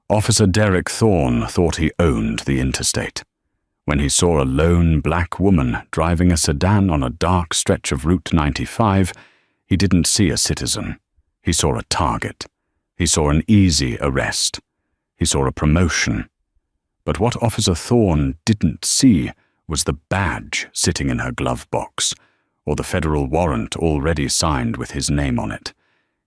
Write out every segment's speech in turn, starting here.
Officer Derek Thorne thought he owned the interstate. When he saw a lone black woman driving a sedan on a dark stretch of Route 95, he didn't see a citizen. He saw a target. He saw an easy arrest. He saw a promotion. But what Officer Thorne didn't see was the badge sitting in her glove box, or the federal warrant already signed with his name on it.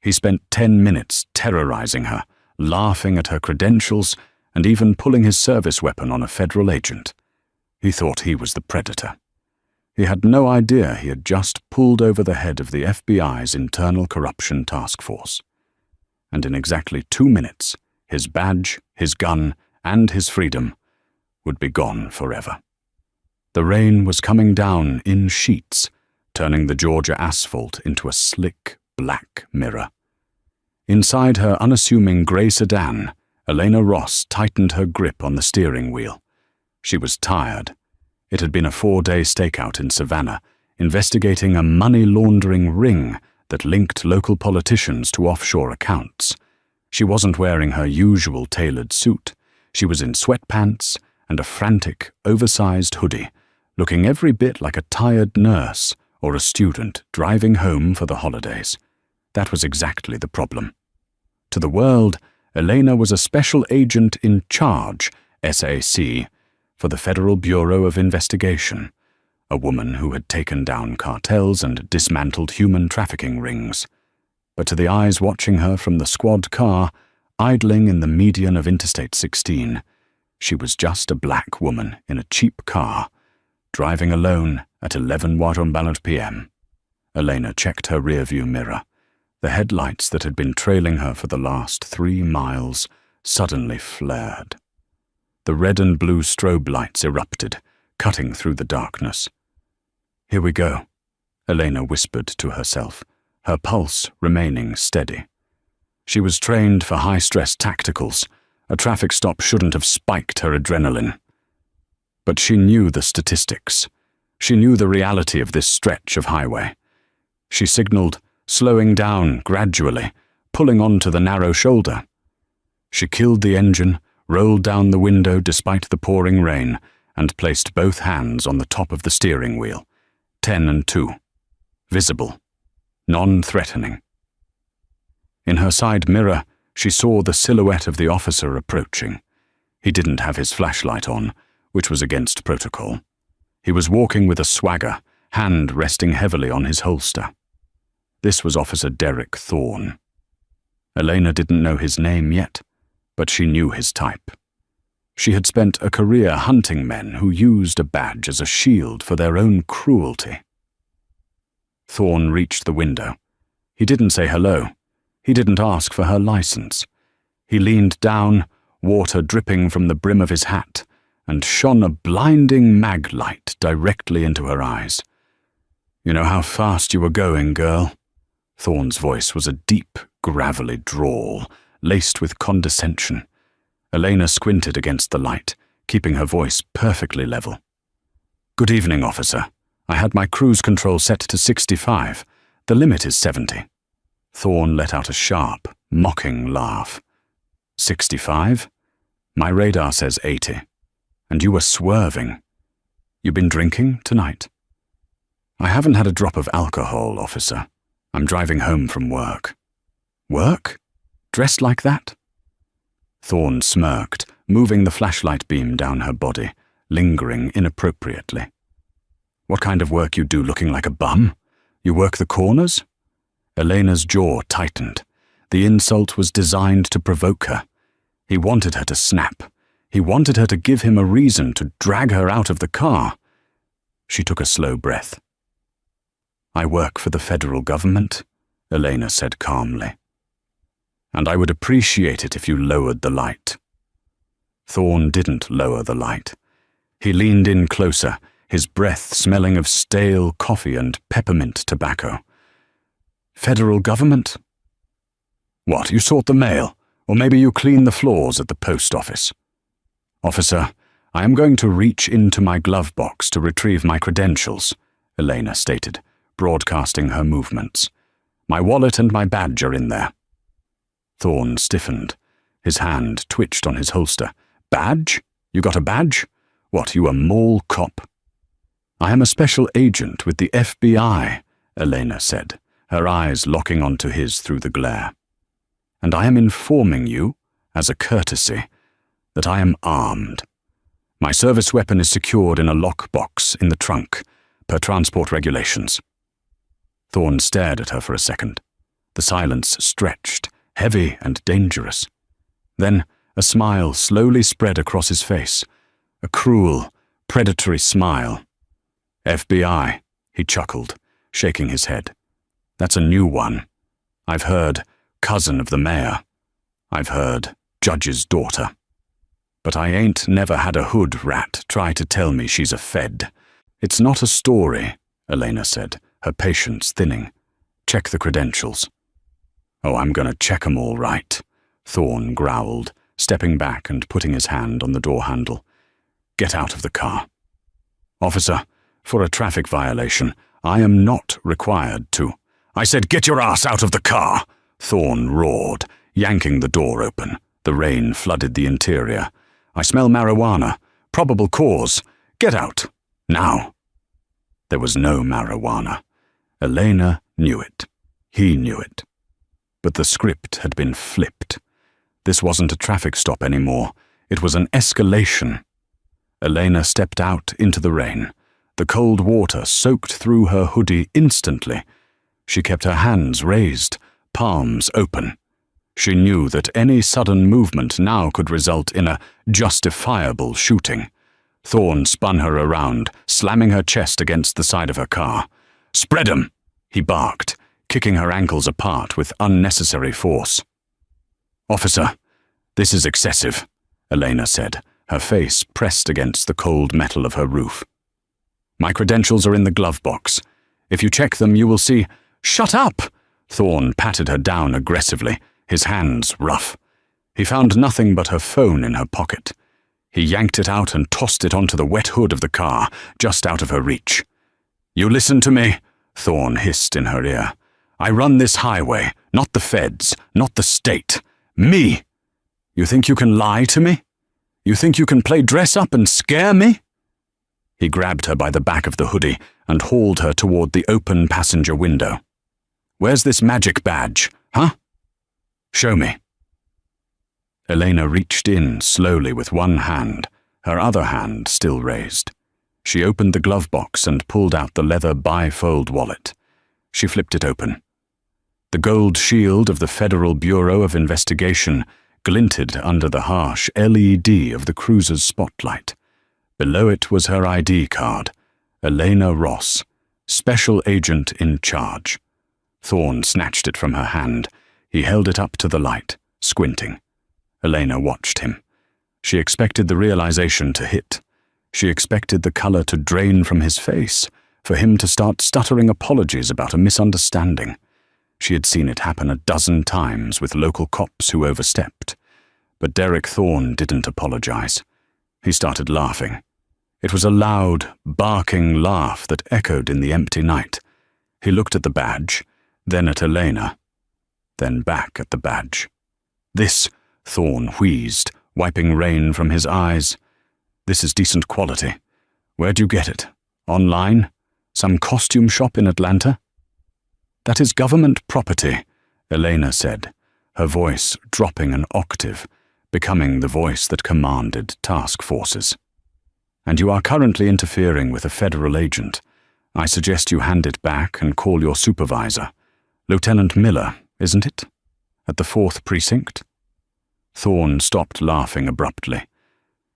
He spent 10 minutes terrorizing her, laughing at her credentials, and even pulling his service weapon on a federal agent. He thought he was the predator. He had no idea he had just pulled over the head of the FBI's Internal Corruption Task Force. And in exactly 2 minutes, his badge, his gun, and his freedom would be gone forever. The rain was coming down in sheets, turning the Georgia asphalt into a slick, black mirror. Inside her unassuming grey sedan, Elena Ross tightened her grip on the steering wheel. She was tired. It had been a 4-day stakeout in Savannah, investigating a money-laundering ring that linked local politicians to offshore accounts. She wasn't wearing her usual tailored suit. She was in sweatpants and a frantic, oversized hoodie, looking every bit like a tired nurse or a student driving home for the holidays. That was exactly the problem. To the world, Elena was a special agent in charge, SAC, for the Federal Bureau of Investigation, a woman who had taken down cartels and dismantled human trafficking rings. But to the eyes watching her from the squad car, idling in the median of Interstate 16, she was just a black woman in a cheap car, driving alone at 11:00 p.m. Elena checked her rearview mirror. The headlights that had been trailing her for the last 3 miles suddenly flared. The red and blue strobe lights erupted, cutting through the darkness. "Here we go," Elena whispered to herself, her pulse remaining steady. She was trained for high-stress tacticals. A traffic stop shouldn't have spiked her adrenaline. But she knew the statistics. She knew the reality of this stretch of highway. She signaled, slowing down gradually, pulling onto the narrow shoulder. She killed the engine, rolled down the window despite the pouring rain, and placed both hands on the top of the steering wheel. 10 and 2. Visible. Non-threatening. In her side mirror, she saw the silhouette of the officer approaching. He didn't have his flashlight on, which was against protocol. He was walking with a swagger, hand resting heavily on his holster. This was Officer Derek Thorne. Elena didn't know his name yet, but she knew his type. She had spent a career hunting men who used a badge as a shield for their own cruelty. Thorne reached the window. He didn't say hello. He didn't ask for her license. He leaned down, water dripping from the brim of his hat, and shone a blinding mag light directly into her eyes. "You know how fast you were going, girl?" Thorne's voice was a deep, gravelly drawl, laced with condescension. Elena squinted against the light, keeping her voice perfectly level. "Good evening, officer. I had my cruise control set to 65. The limit is 70. Thorne let out a sharp, mocking laugh. 65? My radar says 80. And you were swerving. You been drinking tonight?" "I haven't had a drop of alcohol, officer. I'm driving home from work." "Work? Dressed like that?" Thorne smirked, moving the flashlight beam down her body, lingering inappropriately. "What kind of work you do looking like a bum? You work the corners?" Elena's jaw tightened. The insult was designed to provoke her. He wanted her to snap. He wanted her to give him a reason to drag her out of the car. She took a slow breath. "I work for the federal government," Elena said calmly. "And I would appreciate it if you lowered the light." Thorne didn't lower the light. He leaned in closer, his breath smelling of stale coffee and peppermint tobacco. "Federal government?" "What, you sort the mail? Or maybe you clean the floors at the post office?" "Officer, I am going to reach into my glove box to retrieve my credentials," Elena stated, broadcasting her movements. "My wallet and my badge are in there." Thorne stiffened. His hand twitched on his holster. Badge? You got a badge? What, you a mall cop? I am a special agent with the FBI, Elena said, her eyes locking onto his through the glare. And I am informing you, as a courtesy, that I am armed. My service weapon is secured in a lockbox in the trunk, per transport regulations. Thorne stared at her for a second. The silence stretched, heavy and dangerous. Then a smile slowly spread across his face, a cruel, predatory smile. FBI, he chuckled, shaking his head. That's a new one. I've heard cousin of the mayor. I've heard judge's daughter. But I ain't never had a hood rat try to tell me she's a fed. It's not a story, Elena said, her patience thinning. Check the credentials. Oh, I'm gonna check 'em all right, Thorne growled, stepping back and putting his hand on the door handle. Get out of the car. Officer, for a traffic violation, I am not required to. I said get your ass out of the car, Thorne roared, yanking the door open. The rain flooded the interior. I smell marijuana. Probable cause. Get out. Now. There was no marijuana. Elena knew it. He knew it. But the script had been flipped. This wasn't a traffic stop anymore. It was an escalation. Elena stepped out into the rain. The cold water soaked through her hoodie instantly. She kept her hands raised, palms open. She knew that any sudden movement now could result in a justifiable shooting. Thorne spun her around, slamming her chest against the side of her car. "Spread 'em!" he barked, kicking her ankles apart with unnecessary force. "Officer, this is excessive," Elena said, her face pressed against the cold metal of her roof. "My credentials are in the glove box. If you check them, you will see—" "Shut up!" Thorne patted her down aggressively, his hands rough. He found nothing but her phone in her pocket. He yanked it out and tossed it onto the wet hood of the car, just out of her reach. "You listen to me," Thorne hissed in her ear. "I run this highway, not the feds, not the state. Me! You think you can lie to me? You think you can play dress-up and scare me?" He grabbed her by the back of the hoodie and hauled her toward the open passenger window. "Where's this magic badge, huh? Show me." Elena reached in slowly with one hand, her other hand still raised. She opened the glove box and pulled out the leather bifold wallet. She flipped it open. The gold shield of the Federal Bureau of Investigation glinted under the harsh LED of the cruiser's spotlight. Below it was her ID card, Elena Ross, Special Agent in Charge. Thorne snatched it from her hand. He held it up to the light, squinting. Elena watched him. She expected the realization to hit. She expected the color to drain from his face, for him to start stuttering apologies about a misunderstanding. She had seen it happen a dozen times with local cops who overstepped. But Derek Thorne didn't apologize. He started laughing. It was a loud, barking laugh that echoed in the empty night. He looked at the badge, then at Elena, then back at the badge. "This," Thorne wheezed, wiping rain from his eyes. "This is decent quality. Where'd you get it? Online? Some costume shop in Atlanta?" "That is government property," Elena said, her voice dropping an octave, becoming the voice that commanded task forces. "And you are currently interfering with a federal agent. I suggest you hand it back and call your supervisor. Lieutenant Miller, isn't it? At the 4th Precinct?" Thorne stopped laughing abruptly.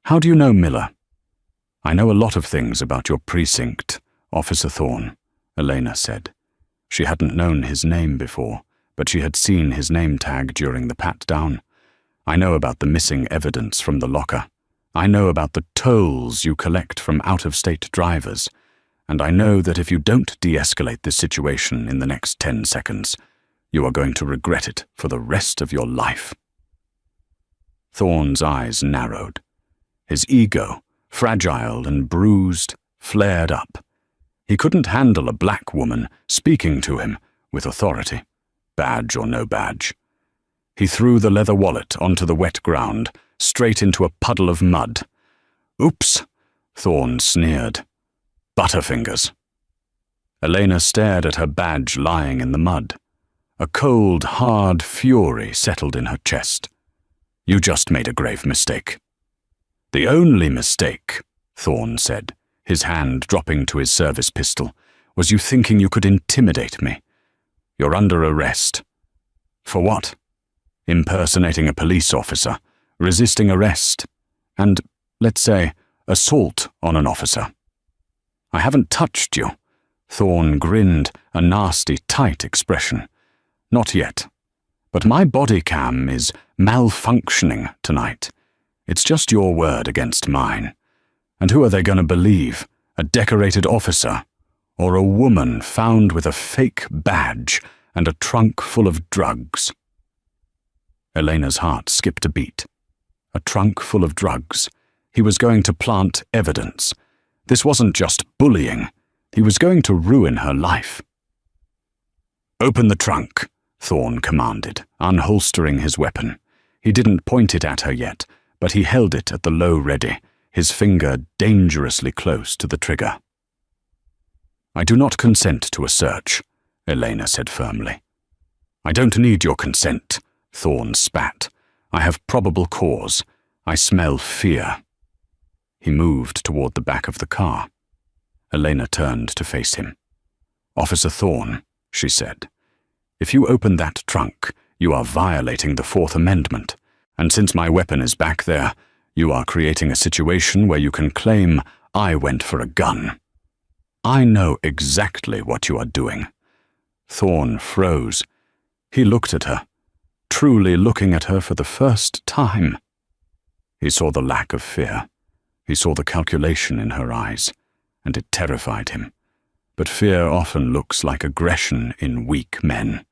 "How do you know Miller?" "I know a lot of things about your precinct, Officer Thorne," Elena said. She hadn't known his name before, but she had seen his name tag during the pat-down. "I know about the missing evidence from the locker. I know about the tolls you collect from out-of-state drivers. And I know that if you don't de-escalate this situation in the next 10 seconds, you are going to regret it for the rest of your life." Thorne's eyes narrowed. His ego, fragile and bruised, flared up. He couldn't handle a black woman speaking to him with authority, badge or no badge. He threw the leather wallet onto the wet ground, straight into a puddle of mud. "Oops," Thorne sneered. "Butterfingers." Elena stared at her badge lying in the mud. A cold, hard fury settled in her chest. "You just made a grave mistake." "The only mistake," Thorne said, his hand dropping to his service pistol, "was you thinking you could intimidate me. You're under arrest." "For what?" "Impersonating a police officer, resisting arrest, and, let's say, assault on an officer." "I haven't touched you." Thorne grinned, a nasty, tight expression. "Not yet. But my body cam is malfunctioning tonight. It's just your word against mine. And who are they going to believe? A decorated officer? Or a woman found with a fake badge and a trunk full of drugs?" Elena's heart skipped a beat. A trunk full of drugs. He was going to plant evidence. This wasn't just bullying. He was going to ruin her life. "Open the trunk," Thorne commanded, unholstering his weapon. He didn't point it at her yet, but he held it at the low ready, his finger dangerously close to the trigger. "I do not consent to a search," Elena said firmly. "I don't need your consent," Thorne spat. "I have probable cause. I smell fear." He moved toward the back of the car. Elena turned to face him. "Officer Thorne," she said, "if you open that trunk, you are violating the Fourth Amendment, and since my weapon is back there, you are creating a situation where you can claim I went for a gun. I know exactly what you are doing." Thorne froze. He looked at her, truly looking at her for the first time. He saw the lack of fear. He saw the calculation in her eyes, and it terrified him. But fear often looks like aggression in weak men.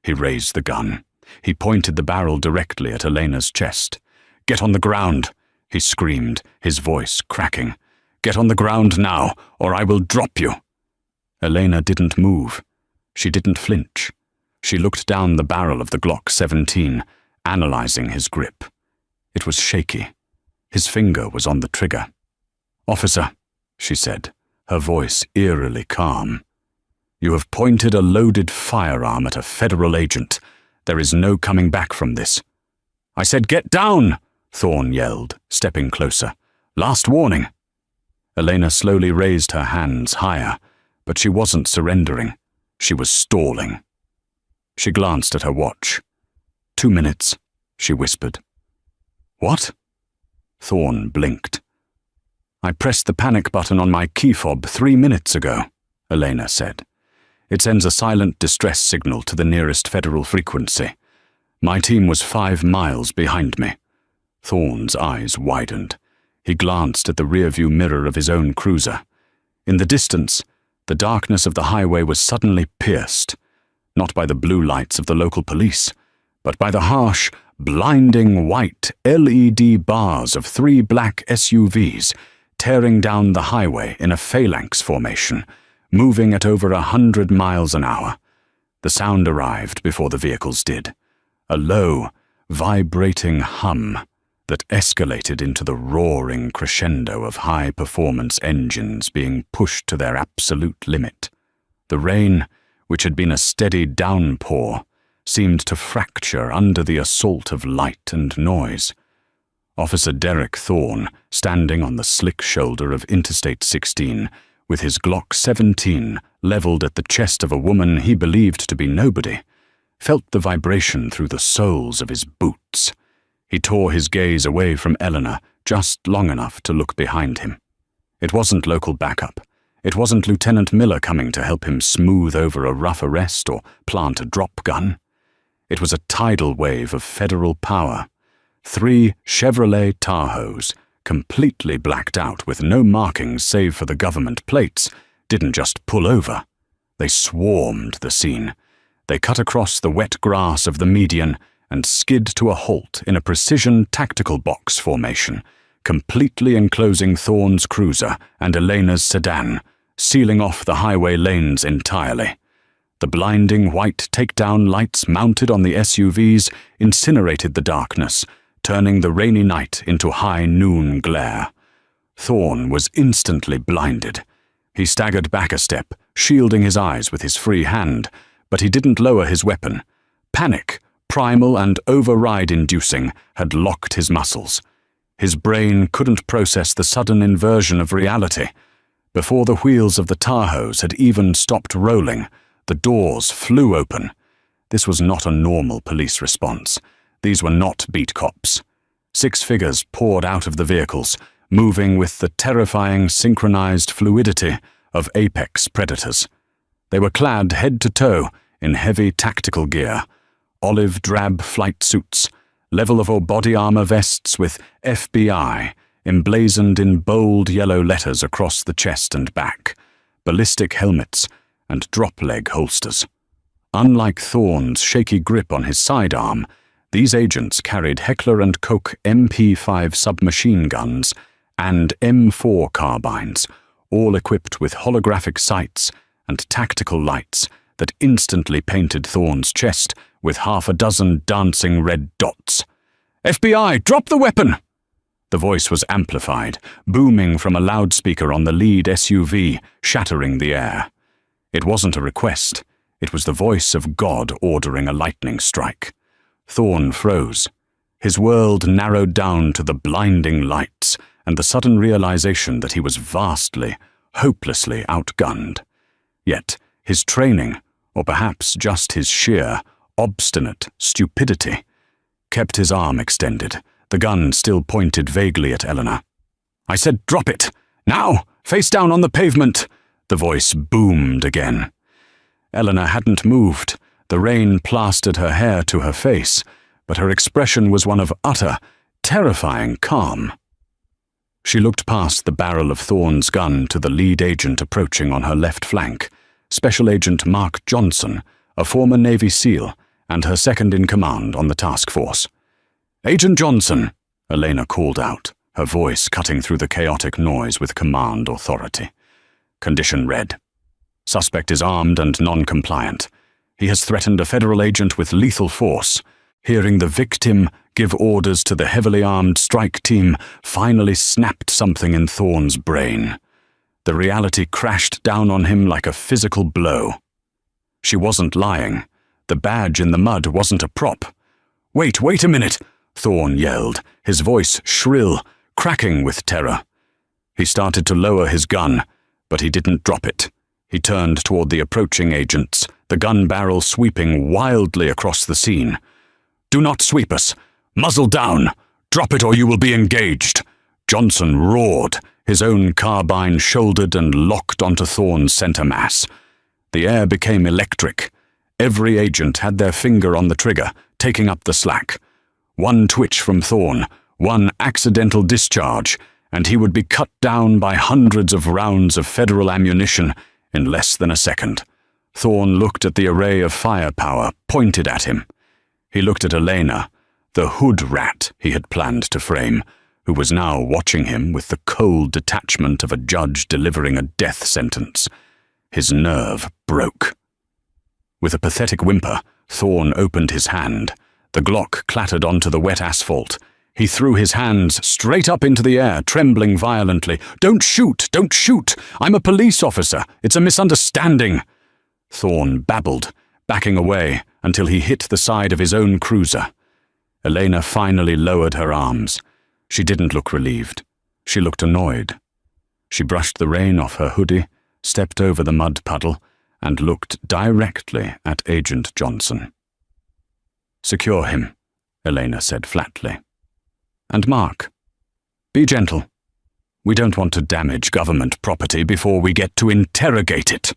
He raised the gun. He pointed the barrel directly at Elena's chest. "Get on the ground," he screamed, his voice cracking. "Get on the ground now, or I will drop you." Elena didn't move. She didn't flinch. She looked down the barrel of the Glock 17, analyzing his grip. It was shaky. His finger was on the trigger. "Officer," she said, her voice eerily calm, "you have pointed a loaded firearm at a federal agent. There is no coming back from this." "I said get down!" Thorne yelled, stepping closer. "Last warning." Elena slowly raised her hands higher, but she wasn't surrendering. She was stalling. She glanced at her watch. 2 minutes, she whispered. "What?" Thorne blinked. "I pressed the panic button on my key fob 3 minutes ago," Elena said. "It sends a silent distress signal to the nearest federal frequency. My team was 5 miles behind me." Thorne's eyes widened. He glanced at the rearview mirror of his own cruiser. In the distance, the darkness of the highway was suddenly pierced, not by the blue lights of the local police, but by the harsh, blinding white LED bars of 3 black SUVs tearing down the highway in a phalanx formation, moving at over 100 miles an hour. The sound arrived before the vehicles did, a low, vibrating hum that escalated into the roaring crescendo of high-performance engines being pushed to their absolute limit. The rain, which had been a steady downpour, seemed to fracture under the assault of light and noise. Officer Derek Thorne, standing on the slick shoulder of Interstate 16, with his Glock 17 leveled at the chest of a woman he believed to be nobody, felt the vibration through the soles of his boots. He tore his gaze away from Eleanor just long enough to look behind him. It wasn't local backup. It wasn't Lieutenant Miller coming to help him smooth over a rough arrest or plant a drop gun. It was a tidal wave of federal power. 3 Chevrolet Tahoes, completely blacked out with no markings save for the government plates, didn't just pull over. They swarmed the scene. They cut across the wet grass of the median and skid to a halt in a precision tactical box formation, completely enclosing Thorne's cruiser and Elena's sedan, sealing off the highway lanes entirely. The blinding white takedown lights mounted on the SUVs incinerated the darkness, turning the rainy night into high noon glare. Thorne was instantly blinded. He staggered back a step, shielding his eyes with his free hand, but he didn't lower his weapon. Panic, primal and override-inducing, had locked his muscles. His brain couldn't process the sudden inversion of reality. Before the wheels of the Tahoes had even stopped rolling, the doors flew open. This was not a normal police response. These were not beat cops. 6 figures poured out of the vehicles, moving with the terrifying synchronized fluidity of apex predators. They were clad head to toe in heavy tactical gear, olive drab flight suits, level of body armor vests with FBI emblazoned in bold yellow letters across the chest and back, ballistic helmets, and drop-leg holsters. Unlike Thorne's shaky grip on his sidearm, these agents carried Heckler & Koch MP5 submachine guns and M4 carbines, all equipped with holographic sights and tactical lights that instantly painted Thorne's chest with half a dozen dancing red dots. "FBI, drop the weapon!" The voice was amplified, booming from a loudspeaker on the lead SUV, shattering the air. It wasn't a request. It was the voice of God ordering a lightning strike. Thorne froze. His world narrowed down to the blinding lights and the sudden realization that he was vastly, hopelessly outgunned. Yet his training, or perhaps just his sheer, obstinate stupidity, kept his arm extended, the gun still pointed vaguely at Eleanor. "I said drop it! Now! Face down on the pavement!" The voice boomed again. Eleanor hadn't moved. The rain plastered her hair to her face, but her expression was one of utter, terrifying calm. She looked past the barrel of Thorne's gun to the lead agent approaching on her left flank, Special Agent Mark Johnson, a former Navy SEAL, and her second-in-command on the task force. "Agent Johnson," Elena called out, her voice cutting through the chaotic noise with command authority. Condition red. Suspect is armed and non-compliant. He has threatened a federal agent with lethal force. Hearing the victim give orders to the heavily armed strike team finally snapped something in Thorne's brain. The reality crashed down on him like a physical blow. She wasn't lying. The badge in the mud wasn't a prop. Wait a minute!" Thorne yelled, his voice shrill, cracking with terror. He started to lower his gun, but he didn't drop it. He turned toward the approaching agents, the gun barrel sweeping wildly across the scene. "Do not sweep us! Muzzle down! Drop it or you will be engaged!" Johnson roared, his own carbine shouldered and locked onto Thorne's center mass. The air became electric. Every agent had their finger on the trigger, taking up the slack. One twitch from Thorne, one accidental discharge, and he would be cut down by hundreds of rounds of federal ammunition in less than a second. Thorne looked at the array of firepower pointed at him. He looked at Elena, the hood rat he had planned to frame, who was now watching him with the cold detachment of a judge delivering a death sentence. His nerve broke. With a pathetic whimper, Thorne opened his hand. The Glock clattered onto the wet asphalt. He threw his hands straight up into the air, trembling violently. "Don't shoot! Don't shoot! I'm a police officer! It's a misunderstanding!" Thorne babbled, backing away until he hit the side of his own cruiser. Elena finally lowered her arms. She didn't look relieved. She looked annoyed. She brushed the rain off her hoodie, stepped over the mud puddle, and looked directly at Agent Johnson. "Secure him," Elena said flatly. "And Mark, be gentle. We don't want to damage government property before we get to interrogate it."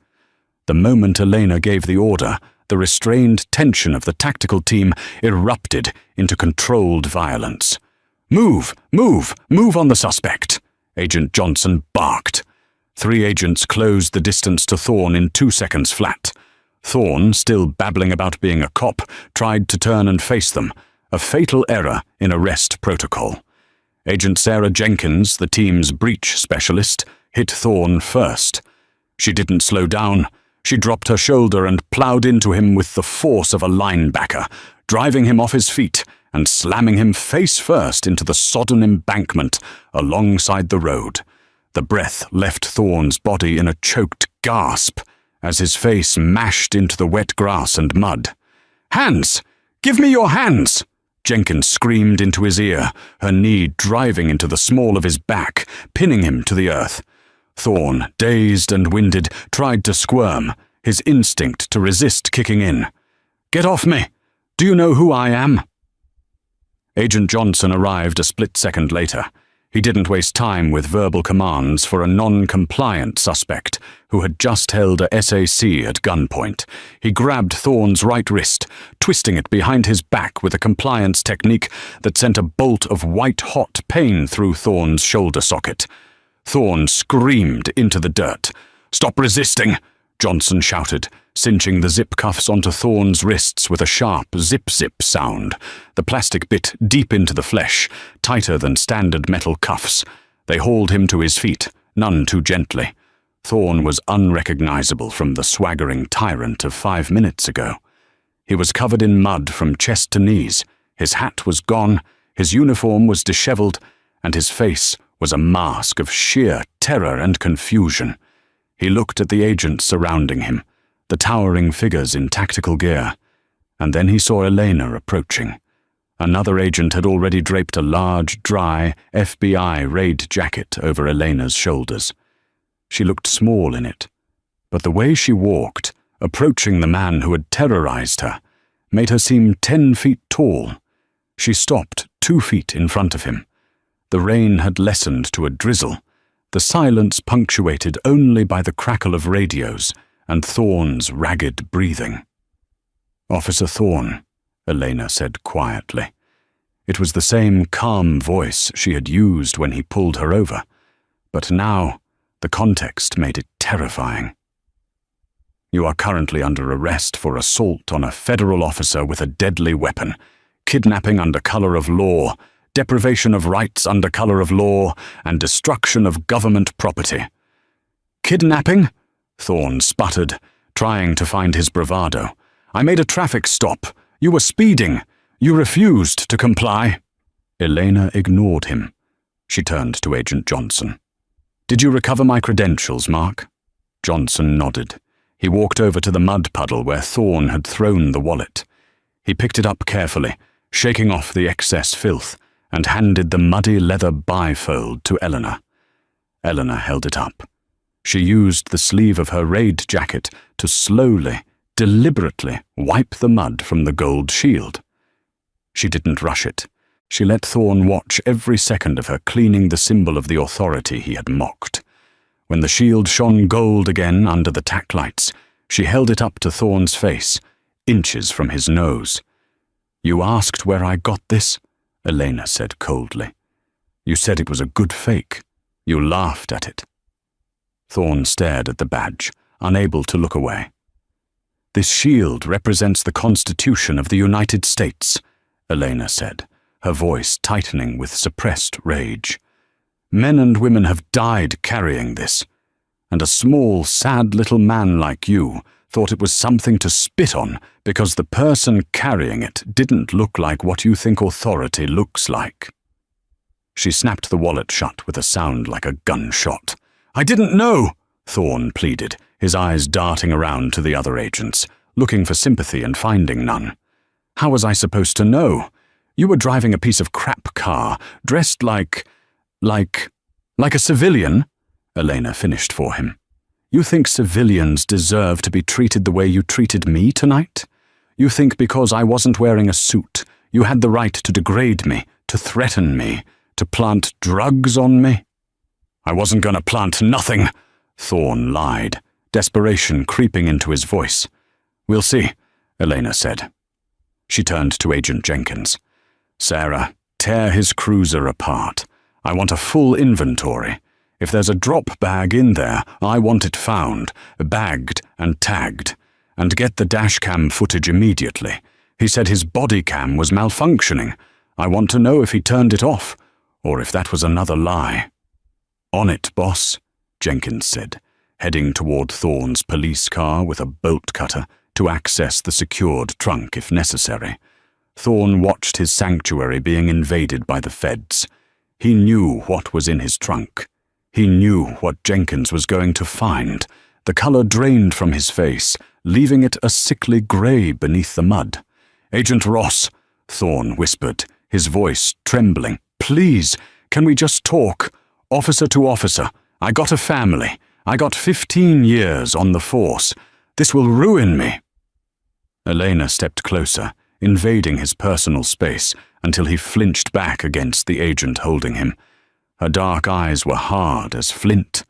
The moment Elena gave the order, the restrained tension of the tactical team erupted into controlled violence. "Move! Move! Move on the suspect!" Agent Johnson barked. 3 agents closed the distance to Thorne in 2 seconds flat. Thorne, still babbling about being a cop, tried to turn and face them, a fatal error in arrest protocol. Agent Sarah Jenkins, the team's breach specialist, hit Thorne first. She didn't slow down. She dropped her shoulder and plowed into him with the force of a linebacker, driving him off his feet and slamming him face first into the sodden embankment alongside the road. The breath left Thorne's body in a choked gasp as his face mashed into the wet grass and mud. "Hands! Give me your hands!" Jenkins screamed into his ear, her knee driving into the small of his back, pinning him to the earth. Thorne, dazed and winded, tried to squirm, his instinct to resist kicking in. "Get off me! Do you know who I am?" Agent Johnson arrived a split second later. He didn't waste time with verbal commands for a non-compliant suspect who had just held a SAC at gunpoint. He grabbed Thorne's right wrist, twisting it behind his back with a compliance technique that sent a bolt of white-hot pain through Thorne's shoulder socket. Thorne screamed into the dirt. "Stop resisting!" Johnson shouted, cinching the zip cuffs onto Thorne's wrists with a sharp zip-zip sound, the plastic bit deep into the flesh, tighter than standard metal cuffs. They hauled him to his feet, none too gently. Thorne was unrecognizable from the swaggering tyrant of 5 minutes ago. He was covered in mud from chest to knees, his hat was gone, his uniform was disheveled, and his face was a mask of sheer terror and confusion. He looked at the agents surrounding him, the towering figures in tactical gear, and then he saw Elena approaching. Another agent had already draped a large, dry FBI raid jacket over Elena's shoulders. She looked small in it, but the way she walked, approaching the man who had terrorized her, made her seem 10 feet tall. She stopped 2 feet in front of him. The rain had lessened to a drizzle, the silence punctuated only by the crackle of radios and Thorne's ragged breathing. "Officer Thorne," Elena said quietly. It was the same calm voice she had used when he pulled her over, but now the context made it terrifying. "You are currently under arrest for assault on a federal officer with a deadly weapon, kidnapping under color of law, deprivation of rights under color of law, and destruction of government property." "Kidnapping?" Thorne sputtered, trying to find his bravado. "I made a traffic stop. You were speeding. You refused to comply." Elena ignored him. She turned to Agent Johnson. "Did you recover my credentials, Mark?" Johnson nodded. He walked over to the mud puddle where Thorne had thrown the wallet. He picked it up carefully, shaking off the excess filth, and handed the muddy leather bifold to Eleanor. Eleanor held it up. She used the sleeve of her raid jacket to slowly, deliberately wipe the mud from the gold shield. She didn't rush it. She let Thorne watch every second of her cleaning the symbol of the authority he had mocked. When the shield shone gold again under the tack lights, she held it up to Thorne's face, inches from his nose. "You asked where I got this?" Elena said coldly. "You said it was a good fake. You laughed at it." Thorne stared at the badge, unable to look away. "This shield represents the Constitution of the United States," Elena said, her voice tightening with suppressed rage. "Men and women have died carrying this, and a small, sad little man like you thought it was something to spit on because the person carrying it didn't look like what you think authority looks like." She snapped the wallet shut with a sound like a gunshot. "I didn't know," Thorne pleaded, his eyes darting around to the other agents, looking for sympathy and finding none. "How was I supposed to know? You were driving a piece of crap car, dressed like a civilian," Elena finished for him. "You think civilians deserve to be treated the way you treated me tonight? You think because I wasn't wearing a suit, you had the right to degrade me, to threaten me, to plant drugs on me?" "I wasn't going to plant nothing," Thorne lied, desperation creeping into his voice. "We'll see," Elena said. She turned to Agent Jenkins. "Sarah, tear his cruiser apart. I want a full inventory. If there's a drop bag in there, I want it found, bagged and tagged. And get the dashcam footage immediately. He said his body cam was malfunctioning. I want to know if he turned it off, or if that was another lie." "On it, boss," Jenkins said, heading toward Thorne's police car with a bolt cutter to access the secured trunk if necessary. Thorne watched his sanctuary being invaded by the feds. He knew what was in his trunk. He knew what Jenkins was going to find. The color drained from his face, leaving it a sickly gray beneath the mud. "Agent Ross," Thorne whispered, his voice trembling. "Please, can we just talk? Officer to officer. I got a family. I got 15 years on the force. This will ruin me." Elena stepped closer, invading his personal space until he flinched back against the agent holding him. Her dark eyes were hard as flint.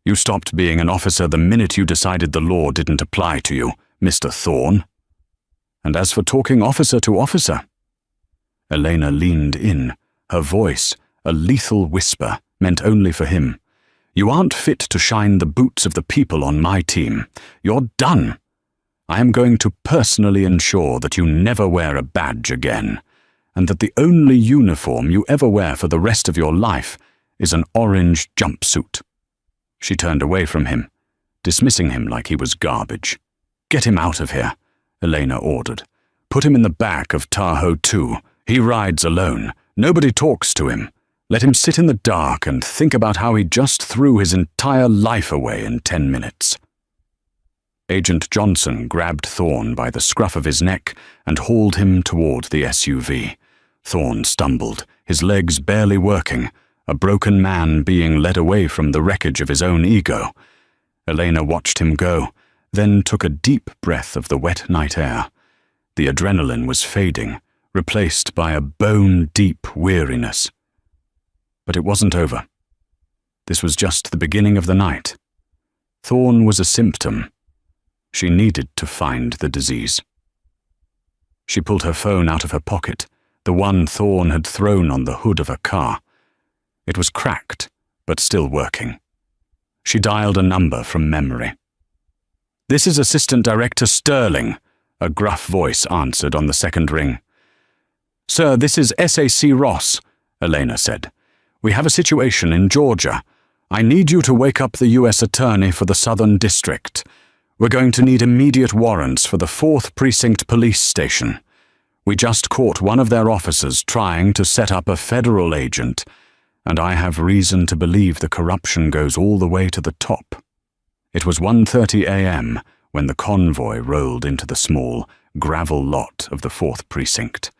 "You stopped being an officer the minute you decided the law didn't apply to you, Mr. Thorne. And as for talking officer to officer..." Elena leaned in, her voice, a lethal whisper, meant only for him. "You aren't fit to shine the boots of the people on my team. You're done. I am going to personally ensure that you never wear a badge again, and that the only uniform you ever wear for the rest of your life is an orange jumpsuit." She turned away from him, dismissing him like he was garbage. "Get him out of here," Elena ordered. "Put him in the back of Tahoe 2. He rides alone. Nobody talks to him. Let him sit in the dark and think about how he just threw his entire life away in 10 minutes. Agent Johnson grabbed Thorne by the scruff of his neck and hauled him toward the SUV. Thorne stumbled, his legs barely working, a broken man being led away from the wreckage of his own ego. Elena watched him go, then took a deep breath of the wet night air. The adrenaline was fading, replaced by a bone-deep weariness. But it wasn't over. This was just the beginning of the night. Thorne was a symptom. She needed to find the disease. She pulled her phone out of her pocket, the one Thorne had thrown on the hood of her car. It was cracked, but still working. She dialed a number from memory. "This is Assistant Director Sterling," a gruff voice answered on the second ring. "Sir, this is SAC Ross," Elena said. "We have a situation in Georgia. I need you to wake up the U.S. Attorney for the Southern District. We're going to need immediate warrants for the 4th Precinct Police Station. We just caught one of their officers trying to set up a federal agent, and I have reason to believe the corruption goes all the way to the top." It was 1:30 a.m. when the convoy rolled into the small, gravel lot of the 4th Precinct.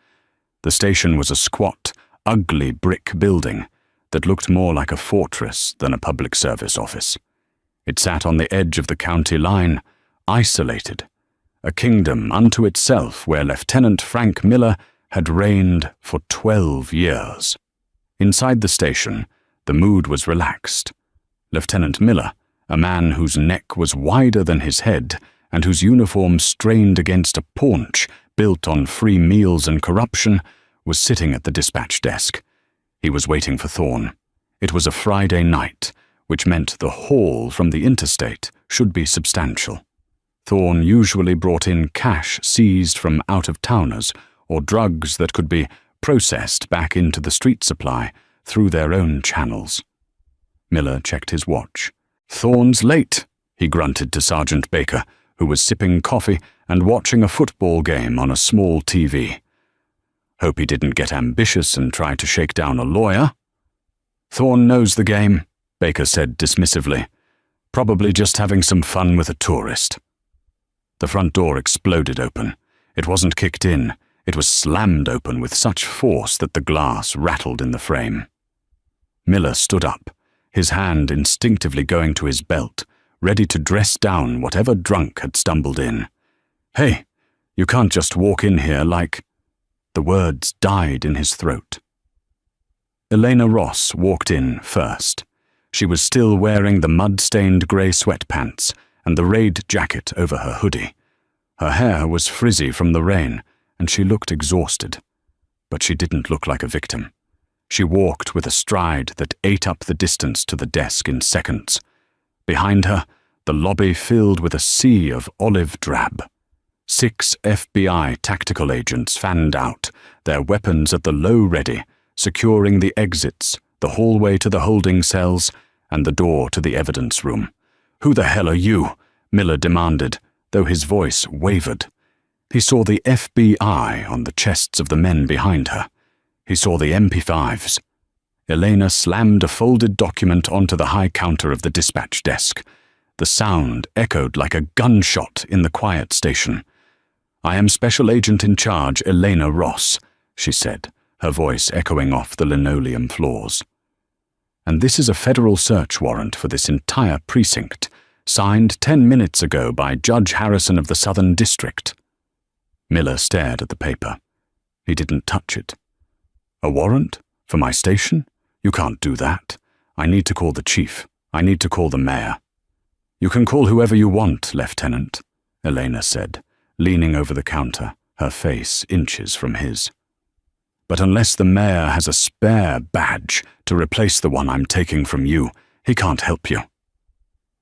The station was a squat, ugly brick building that looked more like a fortress than a public service office. It sat on the edge of the county line, isolated, a kingdom unto itself where Lieutenant Frank Miller had reigned for 12 years. Inside the station, the mood was relaxed. Lieutenant Miller, a man whose neck was wider than his head and whose uniform strained against a paunch built on free meals and corruption, was sitting at the dispatch desk. He was waiting for Thorne. It was a Friday night, which meant the haul from the interstate should be substantial. Thorne usually brought in cash seized from out-of-towners or drugs that could be processed back into the street supply through their own channels. Miller checked his watch. "Thorne's late," he grunted to Sergeant Baker, who was sipping coffee and watching a football game on a small TV. "Hope he didn't get ambitious and try to shake down a lawyer." "Thorne knows the game," Baker said dismissively. "Probably just having some fun with a tourist." The front door exploded open. It wasn't kicked in. It was slammed open with such force that the glass rattled in the frame. Miller stood up, his hand instinctively going to his belt, ready to dress down whatever drunk had stumbled in. "Hey, you can't just walk in here like..." The words died in his throat. Elena Ross walked in first. She was still wearing the mud-stained grey sweatpants and the raid jacket over her hoodie. Her hair was frizzy from the rain, and she looked exhausted. But she didn't look like a victim. She walked with a stride that ate up the distance to the desk in seconds. Behind her, the lobby filled with a sea of olive drab. 6 FBI tactical agents fanned out, their weapons at the low ready, securing the exits, the hallway to the holding cells, and the door to the evidence room. "Who the hell are you?" Miller demanded, though his voice wavered. He saw the FBI on the chests of the men behind her. He saw the MP5s. Elena slammed a folded document onto the high counter of the dispatch desk. The sound echoed like a gunshot in the quiet station. "I am Special Agent in Charge Elena Ross," she said, her voice echoing off the linoleum floors. "And this is a federal search warrant for this entire precinct, signed 10 minutes ago by Judge Harrison of the Southern District." Miller stared at the paper. He didn't touch it. "A warrant? For my station? You can't do that. I need to call the chief. I need to call the mayor." "You can call whoever you want, Lieutenant," Elena said, leaning over the counter, her face inches from his. "But unless the mayor has a spare badge to replace the one I'm taking from you, he can't help you."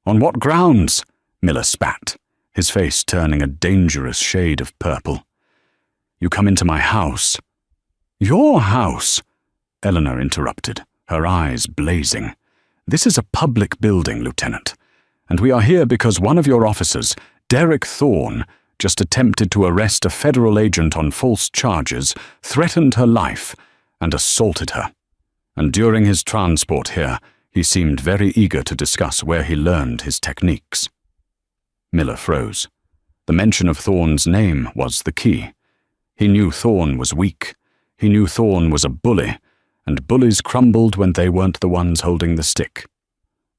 "On what grounds?" Miller spat, his face turning a dangerous shade of purple. "You come into my house." "Your house?" Eleanor interrupted, her eyes blazing. "This is a public building, Lieutenant, and we are here because one of your officers, Derek Thorne, just attempted to arrest a federal agent on false charges, threatened her life, and assaulted her. And during his transport here, he seemed very eager to discuss where he learned his techniques." Miller froze. The mention of Thorne's name was the key. He knew Thorne was weak. He knew Thorne was a bully, and bullies crumbled when they weren't the ones holding the stick.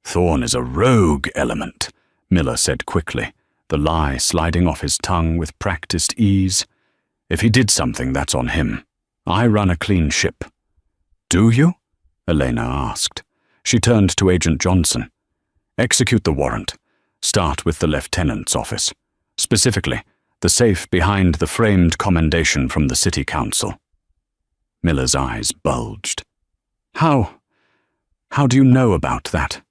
"Thorne is a rogue element," Miller said quickly, the lie sliding off his tongue with practiced ease. "If he did something, that's on him. I run a clean ship." "Do you?" Elena asked. She turned to Agent Johnson. "Execute the warrant. Start with the lieutenant's office. Specifically, the safe behind the framed commendation from the city council." Miller's eyes bulged. How do you know about that?"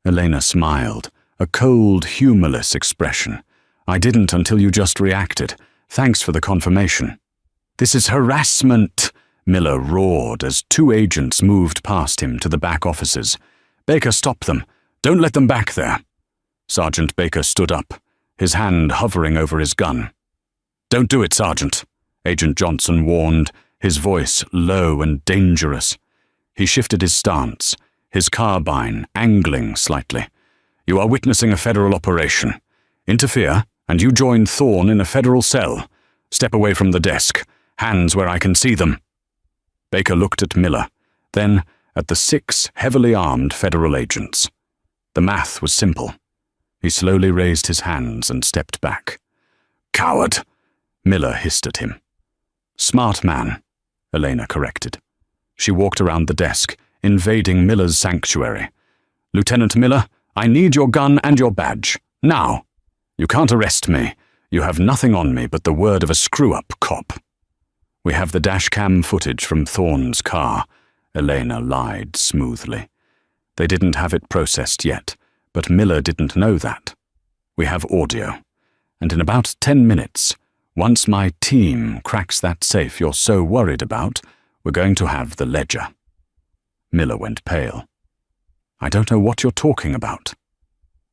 Elena smiled, a cold, humorless expression. "I didn't until you just reacted. Thanks for the confirmation." "This is harassment!" Miller roared as 2 agents moved past him to the back offices. "Baker, stop them. Don't let them back there." Sergeant Baker stood up, his hand hovering over his gun. "Don't do it, Sergeant," Agent Johnson warned, his voice low and dangerous. He shifted his stance, his carbine angling slightly. "You are witnessing a federal operation. Interfere, and you join Thorne in a federal cell. Step away from the desk, hands where I can see them." Baker looked at Miller, then at the 6 heavily armed federal agents. The math was simple. He slowly raised his hands and stepped back. "Coward!" Miller hissed at him. "Smart man," Elena corrected. She walked around the desk, invading Miller's sanctuary. "Lieutenant Miller, I need your gun and your badge. Now! You can't arrest me. You have nothing on me but the word of a screw-up cop." "We have the dashcam footage from Thorne's car," Elena lied smoothly. They didn't have it processed yet, but Miller didn't know that. "We have audio. And in about 10 minutes, once my team cracks that safe you're so worried about, we're going to have the ledger." Miller went pale. "I don't know what you're talking about."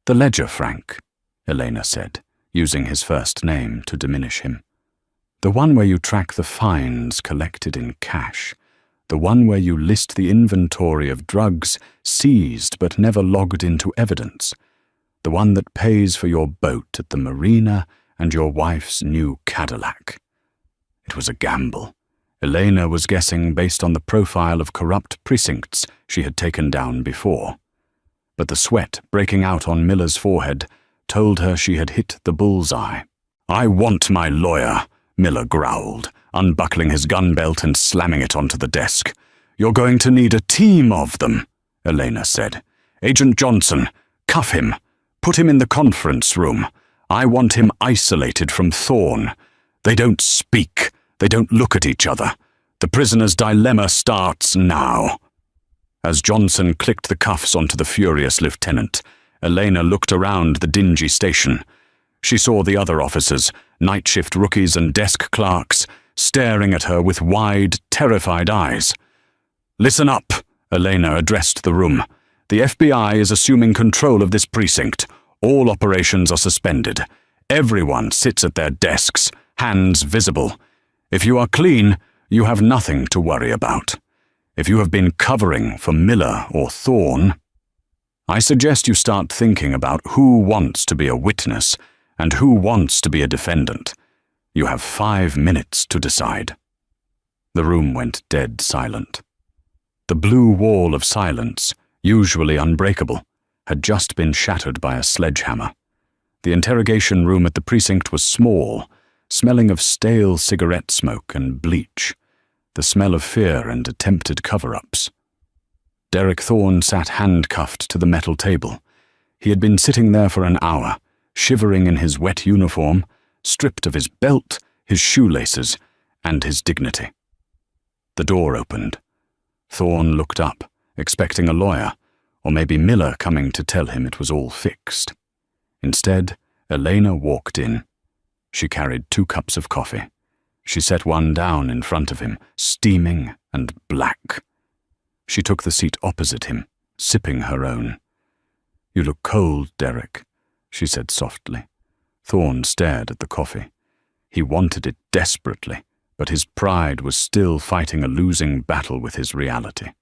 "The ledger, Frank," Elena said, using his first name to diminish him. "The one where you track the fines collected in cash. The one where you list the inventory of drugs seized but never logged into evidence. The one that pays for your boat at the marina and your wife's new Cadillac." It was a gamble. Elena was guessing based on the profile of corrupt precincts she had taken down before. But the sweat breaking out on Miller's forehead told her she had hit the bullseye. "I want my lawyer," Miller growled, unbuckling his gun belt and slamming it onto the desk. "You're going to need a team of them," Elena said. "Agent Johnson, cuff him. Put him in the conference room. I want him isolated from Thorne. They don't speak. They don't look at each other. The prisoner's dilemma starts now." As Johnson clicked the cuffs onto the furious lieutenant, Elena looked around the dingy station. She saw the other officers, night shift rookies and desk clerks, staring at her with wide, terrified eyes. "Listen up," Elena addressed the room. "The FBI is assuming control of this precinct. All operations are suspended. Everyone sits at their desks, hands visible. If you are clean, you have nothing to worry about. If you have been covering for Miller or Thorne, I suggest you start thinking about who wants to be a witness and who wants to be a defendant. You have 5 minutes to decide." The room went dead silent. The blue wall of silence, usually unbreakable, had just been shattered by a sledgehammer. The interrogation room at the precinct was small, smelling of stale cigarette smoke and bleach, the smell of fear and attempted cover-ups. Derek Thorne sat handcuffed to the metal table. He had been sitting there for an hour, shivering in his wet uniform, stripped of his belt, his shoelaces, and his dignity. The door opened. Thorne looked up, expecting a lawyer, or maybe Miller coming to tell him it was all fixed. Instead, Elena walked in. She carried 2 cups of coffee. She set one down in front of him, steaming and black. She took the seat opposite him, sipping her own. "You look cold, Derek," she said softly. Thorne stared at the coffee. He wanted it desperately, but his pride was still fighting a losing battle with his reality.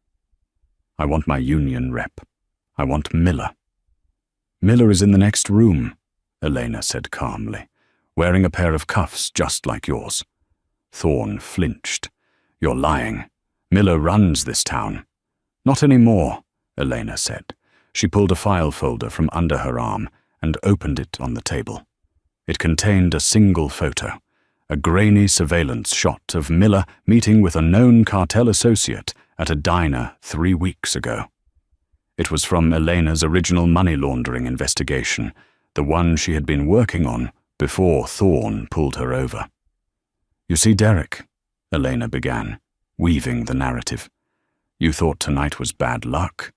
"I want my union rep. I want Miller." "Miller is in the next room," Elena said calmly, "wearing a pair of cuffs just like yours." Thorne flinched. "You're lying. Miller runs this town." "Not anymore," Elena said. She pulled a file folder from under her arm and opened it on the table. It contained a single photo, a grainy surveillance shot of Miller meeting with a known cartel associate at a diner 3 weeks ago. It was from Elena's original money laundering investigation, the one she had been working on before Thorne pulled her over. "You see, Derek," Elena began, weaving the narrative. "You thought tonight was bad luck.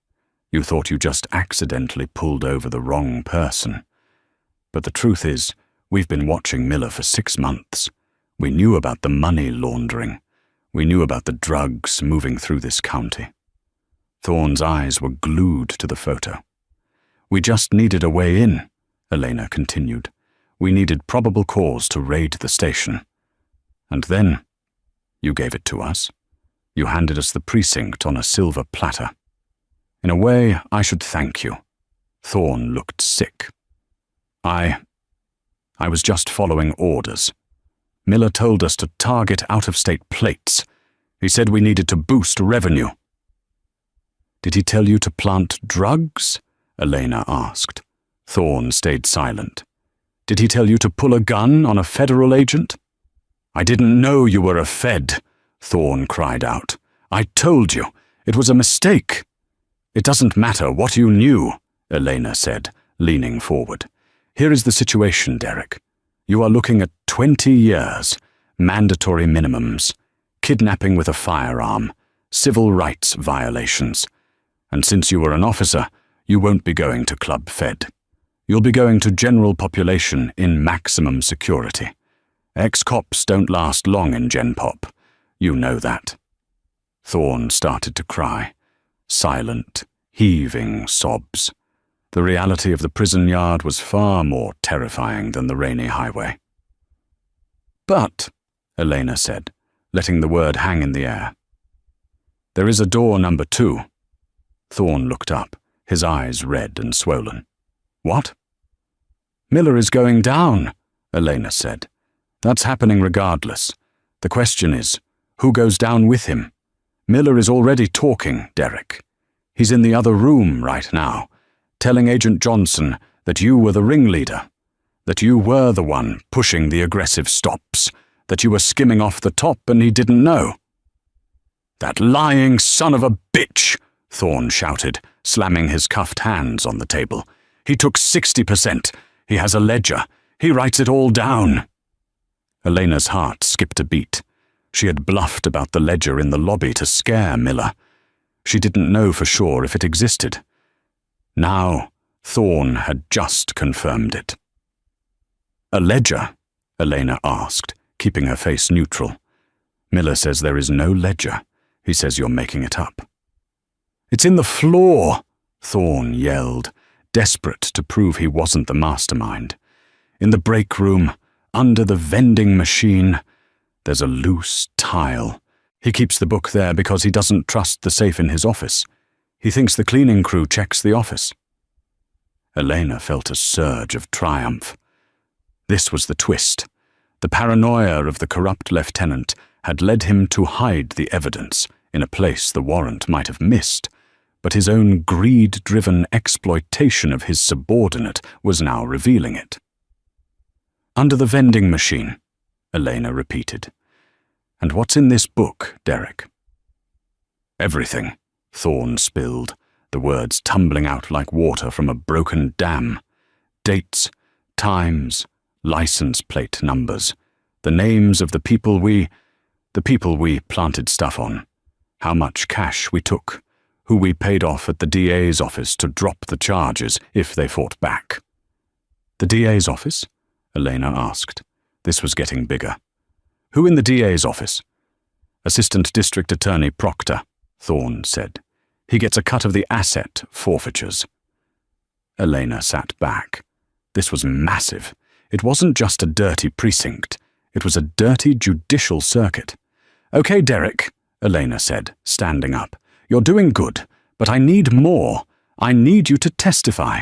You thought you just accidentally pulled over the wrong person. But the truth is, we've been watching Miller for 6 months. We knew about the money laundering. We knew about the drugs moving through this county." Thorne's eyes were glued to the photo. "We just needed a way in," Elena continued. "We needed probable cause to raid the station. And then, you gave it to us. You handed us the precinct on a silver platter. In a way, I should thank you." Thorne looked sick. I was just following orders. Miller told us to target out-of-state plates. He said we needed to boost revenue." "Did he tell you to plant drugs?" Elena asked. Thorne stayed silent. "Did he tell you to pull a gun on a federal agent?" "I didn't know you were a Fed," Thorne cried out. "I told you. It was a mistake." "It doesn't matter what you knew," Elena said, leaning forward. "Here is the situation, Derek. You are looking at 20 years, mandatory minimums, kidnapping with a firearm, civil rights violations. And since you were an officer, you won't be going to Club Fed. You'll be going to general population in maximum security. Ex-cops don't last long in Gen Pop. You know that." Thorne started to cry. Silent, heaving sobs. The reality of the prison yard was far more terrifying than the rainy highway. "But," Elena said, letting the word hang in the air, "there is a door number 2. Thorne looked up, his eyes red and swollen. "What?" "Miller is going down," Elena said. "That's happening regardless. The question is, who goes down with him? Miller is already talking, Derek. He's in the other room right now, telling Agent Johnson that you were the ringleader, that you were the one pushing the aggressive stops, that you were skimming off the top and he didn't know." "That lying son of a bitch!" Thorne shouted, slamming his cuffed hands on the table. "He took 60%. He has a ledger. He writes it all down." Elena's heart skipped a beat. She had bluffed about the ledger in the lobby to scare Miller. She didn't know for sure if it existed. Now, Thorne had just confirmed it. "A ledger?" Elena asked, keeping her face neutral. "Miller says there is no ledger. He says you're making it up." "It's in the floor," Thorne yelled. desperate to prove he wasn't the mastermind. In the break room, under the vending machine, there's a loose tile. He keeps the book there because he doesn't trust the safe in his office. He thinks the cleaning crew checks the office. Elena felt a surge of triumph. This was the twist. The paranoia of the corrupt lieutenant had led him to hide the evidence in a place the warrant might have missed, but his own greed-driven exploitation of his subordinate was now revealing it. "Under the vending machine," Elena repeated. "And what's in this book, Derek?" "Everything," Thorne spilled, the words tumbling out like water from a broken dam. "Dates, times, license plate numbers, the names of the people we planted stuff on, how much cash we took, who we paid off at the DA's office to drop the charges if they fought back." "The DA's office?" Elena asked. This was getting bigger. "Who in the DA's office?" "Assistant District Attorney Proctor," Thorne said. "He gets a cut of the asset forfeitures." Elena sat back. This was massive. It wasn't just a dirty precinct. It was a dirty judicial circuit. "Okay, Derek," Elena said, standing up. "You're doing good, but I need more. I need you to testify.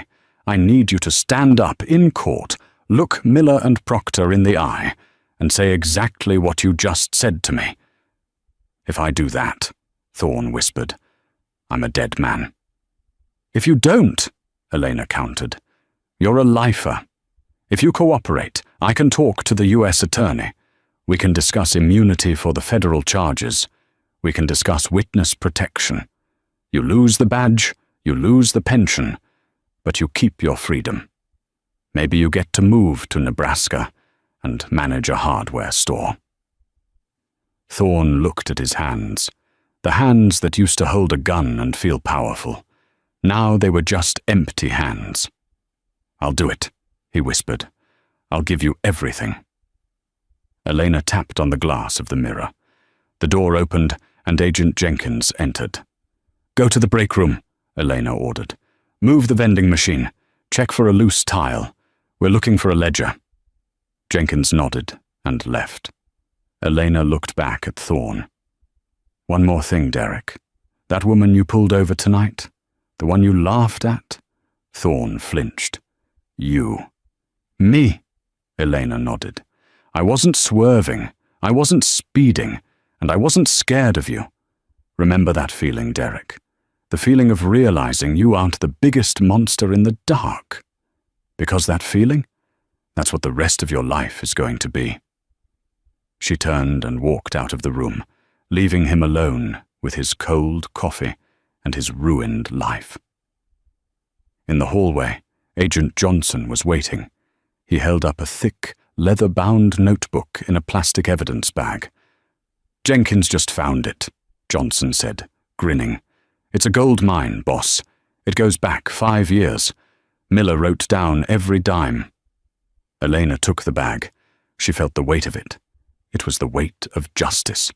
I need you to stand up in court, look Miller and Proctor in the eye, and say exactly what you just said to me." "If I do that," Thorne whispered, "I'm a dead man." "If you don't," Elena countered, "you're a lifer. If you cooperate, I can talk to the U.S. Attorney. We can discuss immunity for the federal charges. We can discuss witness protection. You lose the badge, you lose the pension, but you keep your freedom. Maybe you get to move to Nebraska and manage a hardware store." Thorne looked at his hands, the hands that used to hold a gun and feel powerful. Now they were just empty hands. "I'll do it," he whispered. "I'll give you everything." Elena tapped on the glass of the mirror. The door opened and Agent Jenkins entered. "Go to the break room," Elena ordered. "Move the vending machine. Check for a loose tile. We're looking for a ledger." Jenkins nodded and left. Elena looked back at Thorne. "One more thing, Derek. That woman you pulled over tonight, the one you laughed at?" Thorne flinched. "You." "Me?" Elena nodded. "I wasn't swerving, I wasn't speeding, and I wasn't scared of you. Remember that feeling, Derek. The feeling of realizing you aren't the biggest monster in the dark. Because that feeling, that's what the rest of your life is going to be." She turned and walked out of the room, leaving him alone with his cold coffee and his ruined life. In the hallway, Agent Johnson was waiting. He held up a thick, leather-bound notebook in a plastic evidence bag. "Jenkins just found it," Johnson said, grinning. "It's a gold mine, boss. It goes back 5 years. Miller wrote down every dime." Elena took the bag. She felt the weight of it. It was the weight of justice.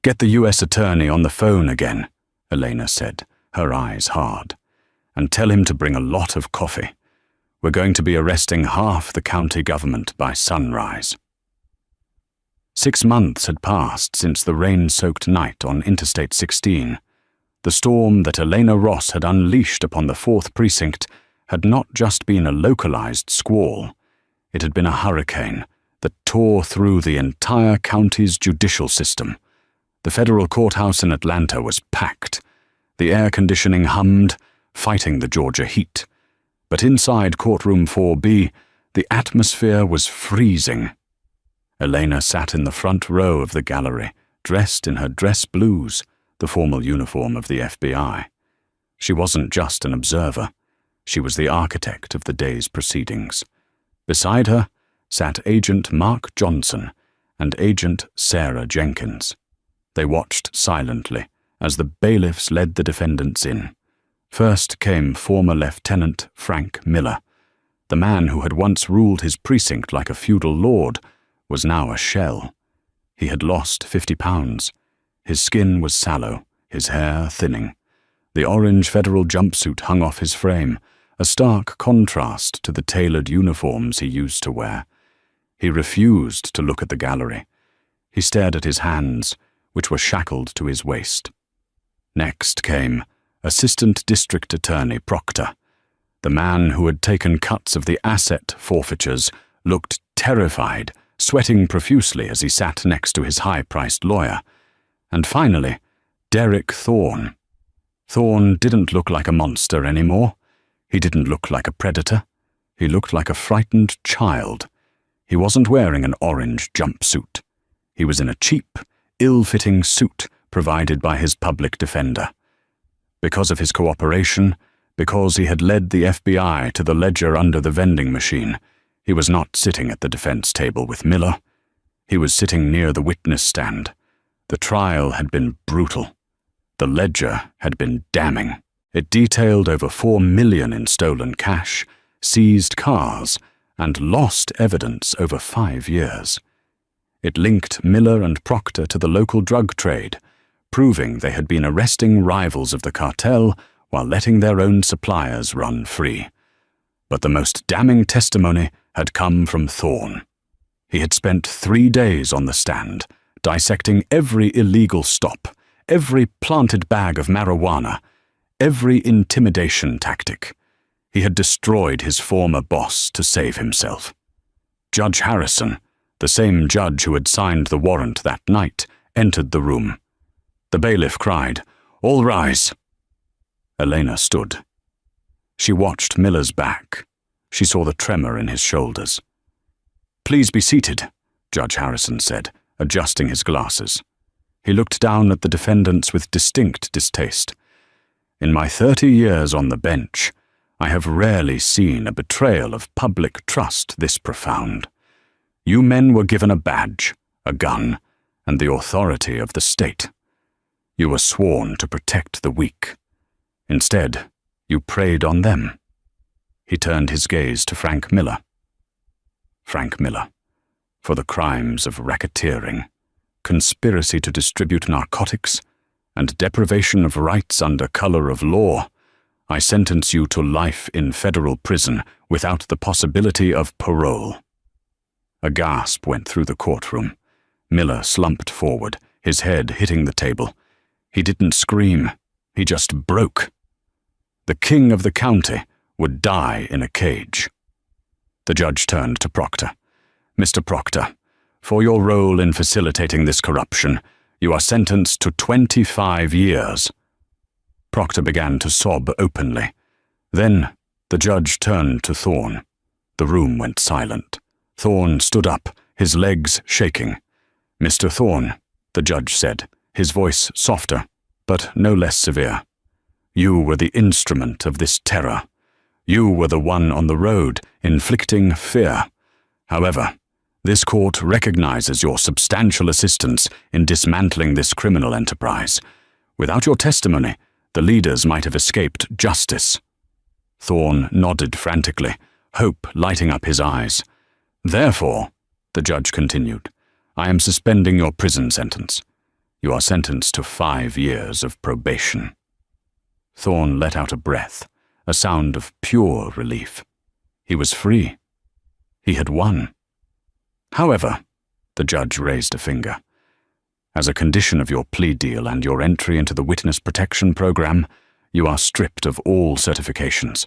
"Get the U.S. Attorney on the phone again," Elena said, her eyes hard. "And tell him to bring a lot of coffee. We're going to be arresting half the county government by sunrise." 6 months had passed since the rain-soaked night on Interstate 16. The storm that Elena Ross had unleashed upon the 4th Precinct had not just been a localized squall. It had been a hurricane that tore through the entire county's judicial system. The federal courthouse in Atlanta was packed. The air conditioning hummed, fighting the Georgia heat. But inside Courtroom 4B, the atmosphere was freezing. Elena sat in the front row of the gallery, dressed in her dress blues, the formal uniform of the FBI. She wasn't just an observer. She was the architect of the day's proceedings. Beside her sat Agent Mark Johnson and Agent Sarah Jenkins. They watched silently as the bailiffs led the defendants in. First came former Lieutenant Frank Miller. The man who had once ruled his precinct like a feudal lord was now a shell. He had lost 50 pounds. His skin was sallow, his hair thinning. The orange federal jumpsuit hung off his frame, a stark contrast to the tailored uniforms he used to wear. He refused to look at the gallery. He stared at his hands, which were shackled to his waist. Next came Assistant District Attorney Proctor. The man who had taken cuts of the asset forfeitures looked terrified, sweating profusely as he sat next to his high-priced lawyer. And finally, Derek Thorne. Thorne didn't look like a monster anymore. He didn't look like a predator. He looked like a frightened child. He wasn't wearing an orange jumpsuit. He was in a cheap, ill-fitting suit provided by his public defender. Because of his cooperation, because he had led the FBI to the ledger under the vending machine, he was not sitting at the defense table with Miller. He was sitting near the witness stand. The trial had been brutal. The ledger had been damning. It detailed over $4 million in stolen cash, seized cars, and lost evidence over 5 years. It linked Miller and Proctor to the local drug trade, proving they had been arresting rivals of the cartel while letting their own suppliers run free. But the most damning testimony had come from Thorne. He had spent 3 days on the stand, dissecting every illegal stop, every planted bag of marijuana, every intimidation tactic. He had destroyed his former boss to save himself. Judge Harrison, the same judge who had signed the warrant that night, entered the room. The bailiff cried, "All rise." Elena stood. She watched Miller's back. She saw the tremor in his shoulders. "Please be seated," Judge Harrison said, adjusting his glasses. He looked down at the defendants with distinct distaste. "In my 30 years on the bench, I have rarely seen a betrayal of public trust this profound. You men were given a badge, a gun, and the authority of the state. You were sworn to protect the weak. Instead, you preyed on them." He turned his gaze to Frank Miller. Frank Miller, for the crimes of racketeering, conspiracy to distribute narcotics, and deprivation of rights under color of law, I sentence you to life in federal prison without the possibility of parole. A gasp went through the courtroom. Miller slumped forward, his head hitting the table. He didn't scream. He just broke. The king of the county would die in a cage. The judge turned to Proctor. "Mr. Proctor, for your role in facilitating this corruption, you are sentenced to 25 years. Proctor began to sob openly. Then the judge turned to Thorne. The room went silent. Thorne stood up, his legs shaking. "Mr. Thorne," the judge said, his voice softer, but no less severe. "You were the instrument of this terror. You were the one on the road, inflicting fear. However, this court recognizes your substantial assistance in dismantling this criminal enterprise. Without your testimony, the leaders might have escaped justice." Thorne nodded frantically, hope lighting up his eyes. "Therefore," the judge continued, "I am suspending your prison sentence. You are sentenced to 5 years of probation." Thorne let out a breath, a sound of pure relief. He was free. He had won. "However," the judge raised a finger, "as a condition of your plea deal and your entry into the witness protection program, you are stripped of all certifications.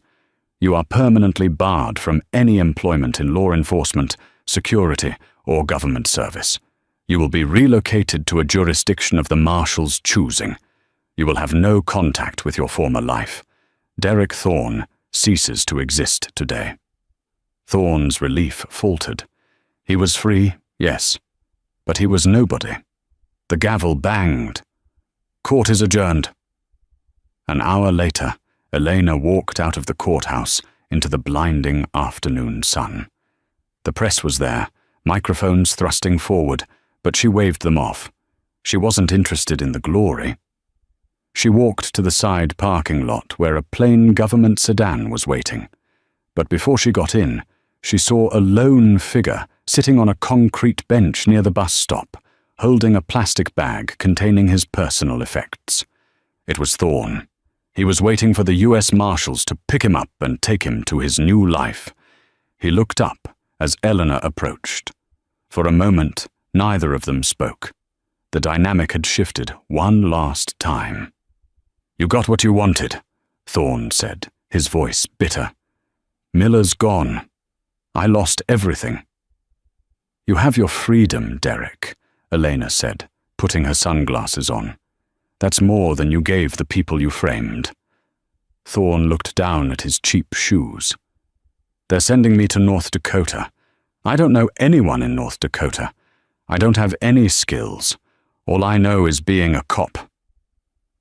You are permanently barred from any employment in law enforcement, security, or government service. You will be relocated to a jurisdiction of the marshal's choosing. You will have no contact with your former life. Derek Thorne ceases to exist today." Thorne's relief faltered. He was free, yes, but he was nobody. The gavel banged. "Court is adjourned." An hour later, Elena walked out of the courthouse into the blinding afternoon sun. The press was there, microphones thrusting forward, but she waved them off. She wasn't interested in the glory. She walked to the side parking lot where a plain government sedan was waiting. But before she got in, she saw a lone figure sitting on a concrete bench near the bus stop, holding a plastic bag containing his personal effects. It was Thorne. He was waiting for the U.S. Marshals to pick him up and take him to his new life. He looked up as Eleanor approached. For a moment, neither of them spoke. The dynamic had shifted one last time. "You got what you wanted," Thorne said, his voice bitter. "Miller's gone. I lost everything." "You have your freedom, Derek," Elena said, putting her sunglasses on. "That's more than you gave the people you framed." Thorne looked down at his cheap shoes. "They're sending me to North Dakota. I don't know anyone in North Dakota. I don't have any skills. All I know is being a cop."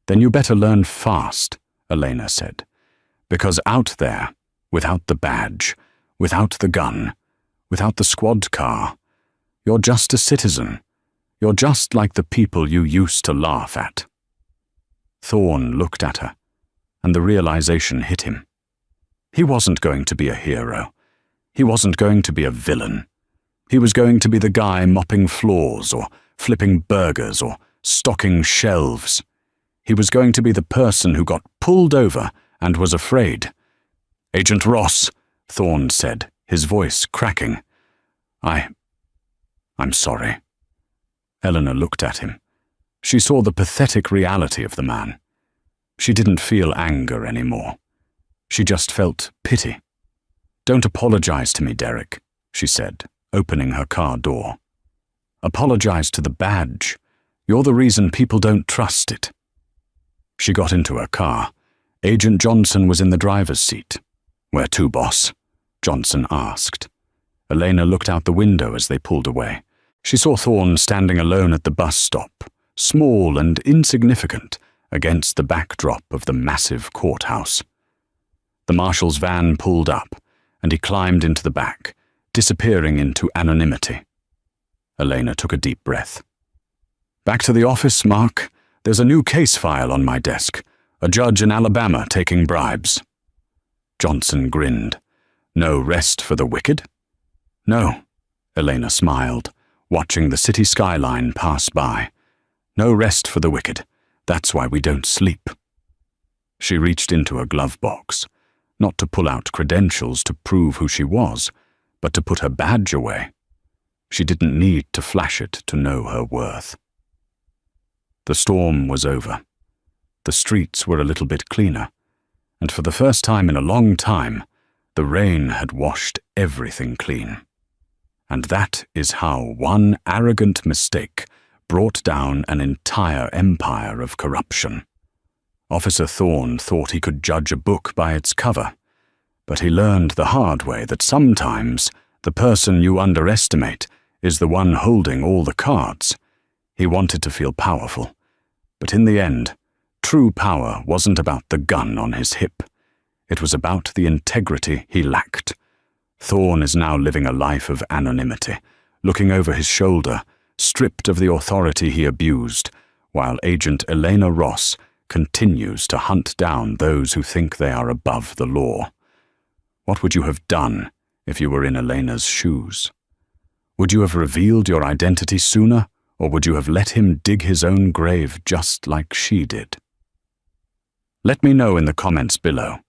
"Then you better learn fast," Elena said. "Because out there, without the badge, without the gun, without the squad car, you're just a citizen. You're just like the people you used to laugh at." Thorne looked at her, and the realization hit him. He wasn't going to be a hero. He wasn't going to be a villain. He was going to be the guy mopping floors or flipping burgers or stocking shelves. He was going to be the person who got pulled over and was afraid. "Agent Ross," Thorne said, his voice cracking. I'm sorry." Eleanor looked at him. She saw the pathetic reality of the man. She didn't feel anger anymore. She just felt pity. "Don't apologize to me, Derek," she said, opening her car door. "Apologize to the badge. You're the reason people don't trust it." She got into her car. Agent Johnson was in the driver's seat. "Where to, boss?" Johnson asked. Elena looked out the window as they pulled away. She saw Thorne standing alone at the bus stop, small and insignificant against the backdrop of the massive courthouse. The marshal's van pulled up, and he climbed into the back, disappearing into anonymity. Elena took a deep breath. "Back to the office, Mark. There's a new case file on my desk. A judge in Alabama taking bribes." Johnson grinned. "No rest for the wicked?" "No," Elena smiled, watching the city skyline pass by. "No rest for the wicked. That's why we don't sleep." She reached into her glove box, not to pull out credentials to prove who she was, but to put her badge away. She didn't need to flash it to know her worth. The storm was over. The streets were a little bit cleaner, and for the first time in a long time, the rain had washed everything clean. And that is how one arrogant mistake brought down an entire empire of corruption. Officer Thorne thought he could judge a book by its cover, but he learned the hard way that sometimes the person you underestimate is the one holding all the cards. He wanted to feel powerful, but in the end, true power wasn't about the gun on his hip. It was about the integrity he lacked. Thorne is now living a life of anonymity, looking over his shoulder, stripped of the authority he abused, while Agent Elena Ross continues to hunt down those who think they are above the law. What would you have done if you were in Elena's shoes? Would you have revealed your identity sooner, or would you have let him dig his own grave just like she did? Let me know in the comments below.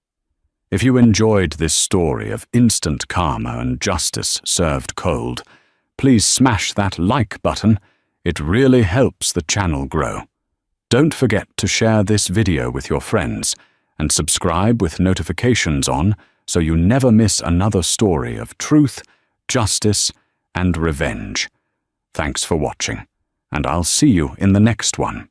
If you enjoyed this story of instant karma and justice served cold, please smash that like button. It really helps the channel grow. Don't forget to share this video with your friends and subscribe with notifications on so you never miss another story of truth, justice, and revenge. Thanks for watching, and I'll see you in the next one.